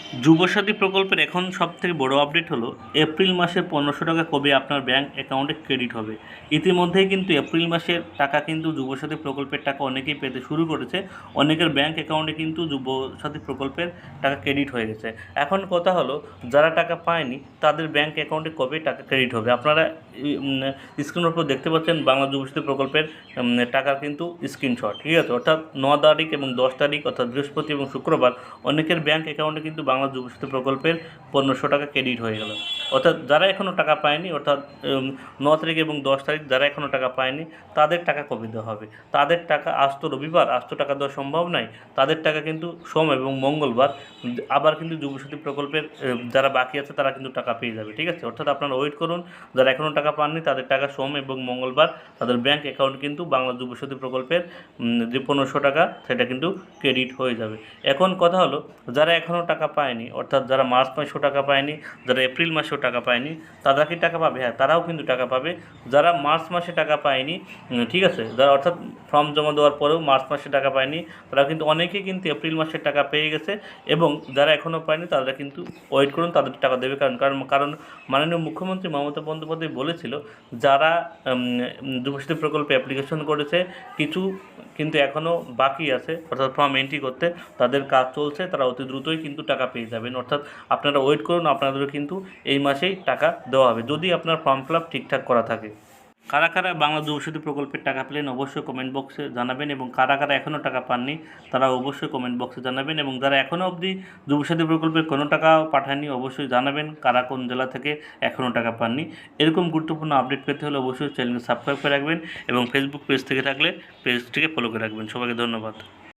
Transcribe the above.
যুবসাথী প্রকল্পের এখন সবথেকে বড় আপডেট হলো এপ্রিল মাসে ১৫০০ টাকা কবে আপনার ব্যাঙ্ক অ্যাকাউন্টে ক্রেডিট হবে। ইতিমধ্যেই কিন্তু এপ্রিল মাসের টাকা কিন্তু যুবসাথী প্রকল্পের টাকা অনেকেই পেতে শুরু করেছে। অনেকের ব্যাঙ্ক অ্যাকাউন্টে কিন্তু যুবসাথী প্রকল্পের টাকা ক্রেডিট হয়ে গেছে। এখন কথা হলো যারা টাকা পায়নি তাদের ব্যাঙ্ক অ্যাকাউন্টে কবে টাকা ক্রেডিট হবে। আপনারা স্ক্রিনের উপর দেখতে পাচ্ছেন বাংলা যুবসাথী প্রকল্পের টাকার কিন্তু স্ক্রিনশট, ঠিক আছে। অর্থাৎ ৯ তারিখ এবং ১০ তারিখ অর্থাৎ বৃহস্পতি এবং শুক্রবার অনেকের ব্যাঙ্ক অ্যাকাউন্টে কিন্তু বাংলা যুবসাথী প্রকল্পের ১৫০০ টাকা ক্রেডিট হয়ে গেল। অর্থাৎ যারা এখনও টাকা পায়নি, অর্থাৎ ৯ তারিখ এবং ১০ তারিখ যারা এখনও টাকা পায়নি তাদের টাকা কবে দেওয়া হবে। তাদের টাকা আজ তো রবিবার, আজ তো টাকা দেওয়া সম্ভব নয়। তাদের টাকা কিন্তু সোম এবং মঙ্গলবার আবার কিন্তু যুবসাথী প্রকল্পের যারা বাকি আছে তারা কিন্তু টাকা পেয়ে যাবে, ঠিক আছে। অর্থাৎ আপনারা ওয়েট করুন, যারা এখনও টাকা পাননি তাদের টাকা সোম এবং মঙ্গলবার তাদের ব্যাঙ্ক অ্যাকাউন্ট কিন্তু বাংলা যুবসাথী প্রকল্পের যে ১৫০০ টাকা সেটা কিন্তু ক্রেডিট হয়ে যাবে। এখন কথা হলো যারা এখনও টাকা পায়নি, অর্থাৎ যারা মার্চ মাসেও টাকা পায়নি, যারা এপ্রিল মাসেও টাকা পায়নি, তারা কি টাকা পাবে? হ্যাঁ, তারাও কিন্তু টাকা পাবে। যারা মার্চ মাসে টাকা পায়নি, ঠিক আছে, যারা অর্থাৎ ফর্ম জমা দেওয়ার পরেও মার্চ মাসে টাকা পায়নি, তারা কিন্তু অনেকেই কিন্তু এপ্রিল মাসের টাকা পেয়ে গেছে। এবং যারা এখনও পায়নি তারা কিন্তু ওয়েট করুন, তাদের টাকা দেবে। কারণ মাননীয় মুখ্যমন্ত্রী মমতা বন্দ্যোপাধ্যায় বলেছিল যারা যুবসাথী প্রকল্পে অ্যাপ্লিকেশন করেছে কিছু কিন্তু এখনও বাকি আছে, অর্থাৎ ফর্ম এন্ট্রি করতে, তাদের কাজ চলছে, তারা অতি দ্রুতই কিন্তু টাকা পেয়ে যাবেন। অর্থাৎ আপনারা ওয়েট করুন, আপনাদেরও কিন্তু এই মাসেই টাকা দেওয়া হবে যদি আপনার ফর্ম ফিল আপ ঠিকঠাক করা থাকে। কারা কারা বাংলা যুবসাথী প্রকল্পের টাকা পেলেন অবশ্যই কমেন্ট বক্সে জানাবেন, এবং কারা কারা এখনও টাকা পাননি তারা অবশ্যই কমেন্ট বক্সে জানাবেন, এবং যারা এখনও অবধি যুবসাথী প্রকল্পের কোনো টাকা পাঠাননি অবশ্যই জানাবেন কারা কোন জেলা থেকে এখনও টাকা পাননি। এরকম গুরুত্বপূর্ণ আপডেট পেতে হলে অবশ্যই চ্যানেলকে সাবস্ক্রাইব করে রাখবেন, এবং ফেসবুক পেজ থেকে থাকলে পেজটিকে ফলো করে রাখবেন। সবাইকে ধন্যবাদ।